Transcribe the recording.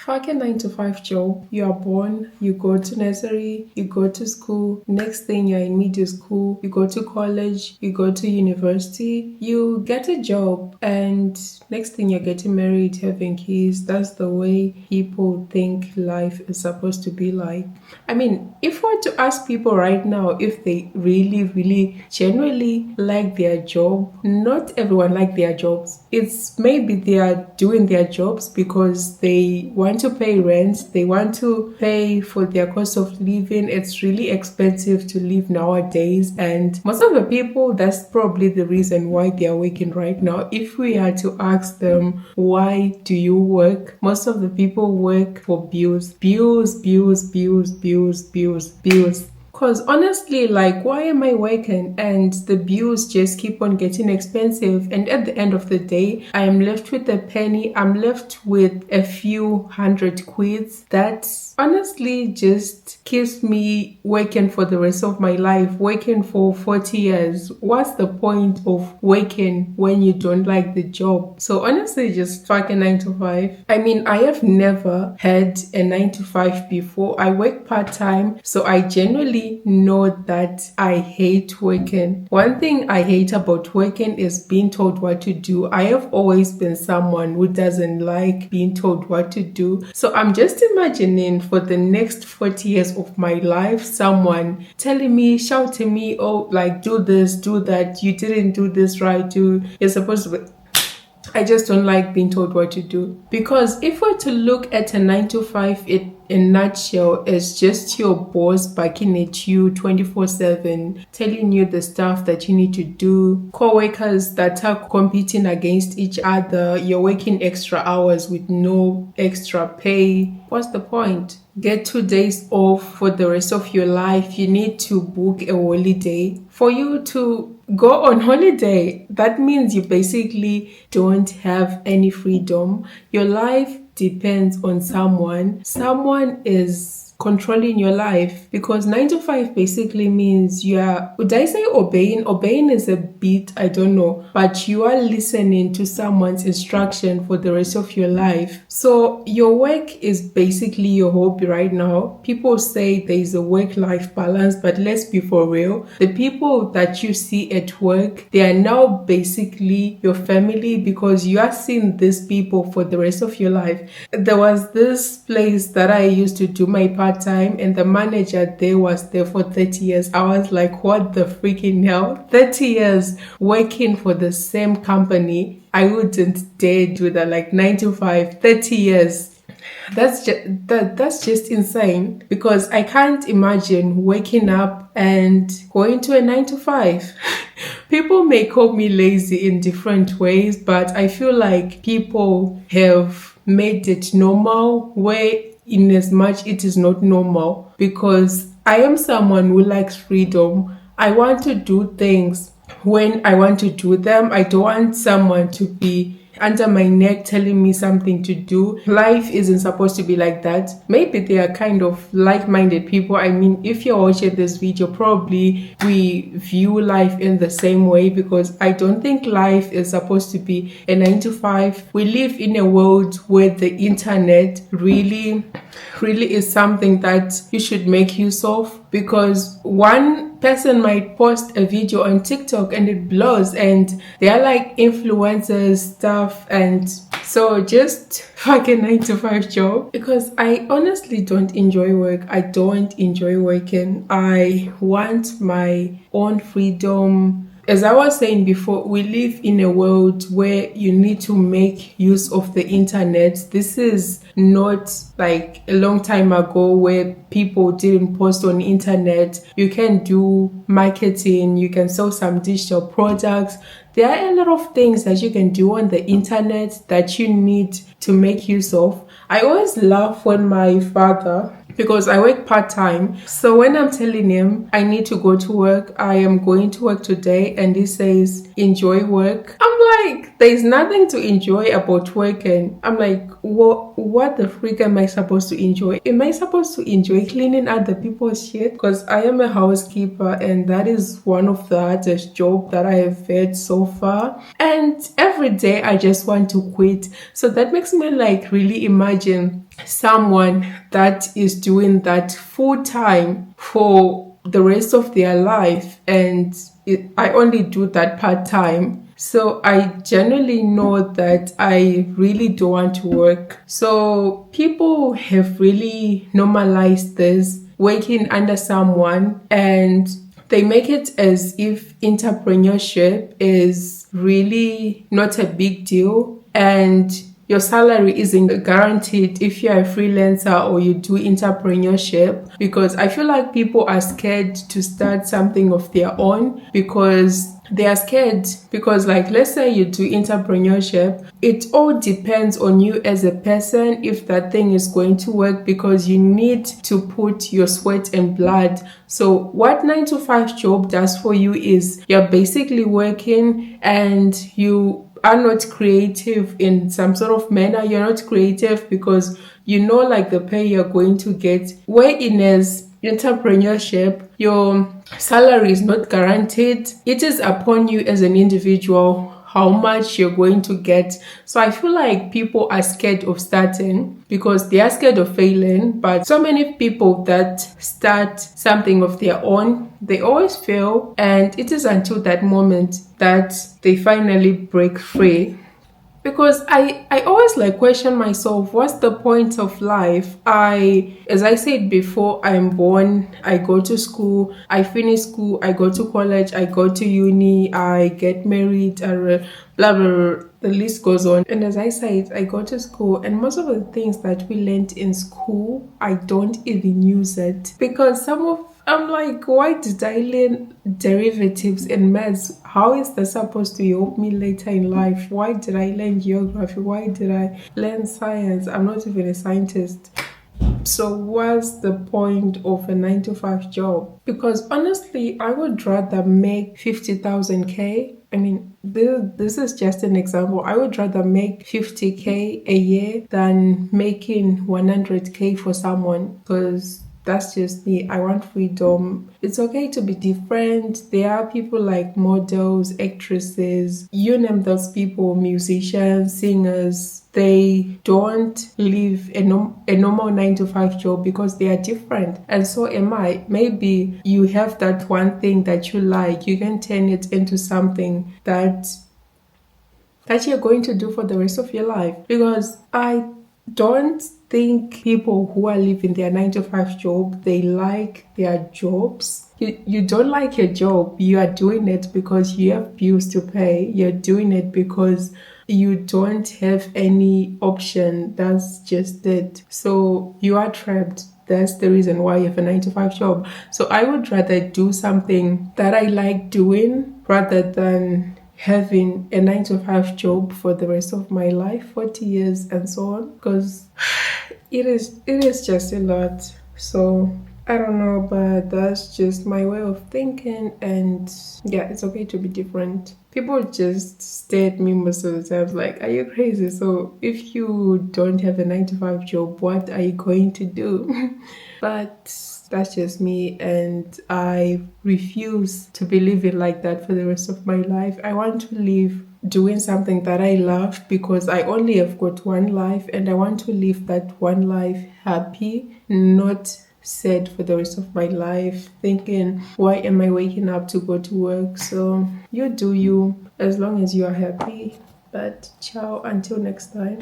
Fucking 9 to 5 job. You are born, you go to nursery, you go to school. Next thing you're in middle school, you go to college, you go to university, you get a job, and next thing you're getting married, having kids. That's the way people think life is supposed to be like. I mean, if we were to ask people right now if they really, really genuinely like their job, not everyone like their jobs. It's maybe they are doing their jobs because they want to pay rent, they want to pay for their cost of living. It's really expensive to live nowadays, and most of the people, that's probably the reason why they are working right now. If we had to ask them, why do you work? Most of the people work for bills. Bills. Because honestly, like, why am I working? And the bills just keep on getting expensive. And at the end of the day, I am left with a penny. I'm left with a few hundred quids. That honestly just keeps me working for the rest of my life, working for 40 years. What's the point of working when you don't like the job? So honestly, just fucking 9 to 5. I mean, I have never had a 9 to 5 before. I work part-time, so I generally know that I hate working. One thing I hate about working is being told what to do. I have always been someone who doesn't like being told what to do. So I'm just imagining for the next 40 years of my life, someone telling me, shouting me, oh, like, do this, do that, you didn't do this right, you're supposed to be. I just don't like being told what to do. Because if we're to look at a 9 to 5, it in a nutshell is just your boss barking at you 24/7, telling you the stuff that you need to do, co-workers that are competing against each other, you're working extra hours with no extra pay. What's the point? Get 2 days off for the rest of your life. You need to book a holiday for you to go on holiday. That means you basically don't have any freedom. Your life depends on someone. Someone is controlling your life, because 9 to 5 basically means you are, would I say obeying? Obeying is a bit, I don't know, but you are listening to someone's instruction for the rest of your life. So your work is basically your hobby right now. People say there is a work-life balance, but let's be for real. The people that you see at work, they are now basically your family, because you are seeing these people for the rest of your life. There was this place that I used to do my part-time, and the manager there was there for 30 years. I was like, what the freaking hell? 30 years working for the same company. I wouldn't dare do that. Like 9 to 5, 30 years. That's just insane, because I can't imagine waking up and going to a 9 to 5. People may call me lazy in different ways, but I feel like people have made it normal, where in as much it is not normal, because I am someone who likes freedom. I want to do things when I want to do them. I don't want someone to be under my neck telling me something to do. Life isn't supposed to be like that. Maybe they are kind of like-minded people. I mean, if you're watching this video, probably we view life in the same way, because I don't think life is supposed to be a 9 to 5. We live in a world where the internet really is something that you should make use of, because one person might post a video on TikTok and it blows, and they are like influencers stuff. And so just fucking 9 to 5 job, because I honestly don't enjoy work. I don't enjoy working. I want my own freedom. As I was saying before, we live in a world where you need to make use of the internet. This is not like a long time ago where people didn't post on the internet. You can do marketing, you can sell some digital products. There are a lot of things that you can do on the internet that you need to make use of. I always laugh when my father, because I work part-time, so when I'm telling him I need to go to work, I am going to work today, and he says, enjoy work. I'm like, there's nothing to enjoy about working. I'm like, what the freak am I supposed to enjoy? Am I supposed to enjoy cleaning other people's shit? Because I am a housekeeper and that is one of the hardest jobs that I have had so far. And every day I just want to quit. So that makes me like really imagine someone that is doing that full time for the rest of their life, and I only do that part time. So I generally know that I really don't want to work. So people have really normalized this working under someone, and they make it as if entrepreneurship is really not a big deal, and your salary isn't guaranteed if you're a freelancer or you do entrepreneurship, because I feel like people are scared to start something of their own because they are scared. Because, like, let's say you do entrepreneurship, it all depends on you as a person if that thing is going to work, because you need to put your sweat and blood. So what 9 to 5 job does for you is you're basically working and you are not creative in some sort of manner. You're not creative because you know like the pay you're going to get. Whereas entrepreneurship, your salary is not guaranteed. It is upon you as an individual how much you're going to get. So I feel like people are scared of starting because they are scared of failing. But so many people that start something of their own, they always fail. And it is until that moment that they finally break free. Because I always like question myself, what's the point of life? As I said before, I'm born, I go to school, I finish school, I go to college, I go to uni, I get married, blah, blah, blah. The list goes on. And as I said, I go to school, and most of the things that we learned in school, I don't even use it. Because I'm like, why did I learn derivatives and maths? How is that supposed to help me later in life? Why did I learn geography? Why did I learn science? I'm not even a scientist. So what's the point of a 9 to 5 job? Because honestly, I would rather make 50,000 K. I mean, this is just an example. I would rather make 50K a year than making 100K for someone, because that's just me. I want freedom. It's okay to be different. There are people like models, actresses, you name those people, musicians, singers. They don't live a normal 9 to 5 job because they are different. And so am I. Maybe you have that one thing that you like. You can turn it into something that you're going to do for the rest of your life. Because I don't think people who are living their 9 to 5 job, they like their jobs. You don't like your job. You are doing it because you have bills to pay. You're doing it because you don't have any option. That's just it. So you are trapped. That's the reason why you have a 9 to 5 job. So I would rather do something that I like doing rather than having a 9 to 5 job for the rest of my life, 40 years and so on, because it is just a lot. So I don't know, but that's just my way of thinking, and yeah, it's okay to be different. People just stare at me most of the time like, are you crazy? So if you don't have a 9 to 5 job, what are you going to do? But that's just me, and I refuse to be living like that for the rest of my life. I want to live doing something that I love, because I only have got one life, and I want to live that one life happy, not sad for the rest of my life thinking, why am I waking up to go to work? So you do you, as long as you are happy. But ciao, until next time.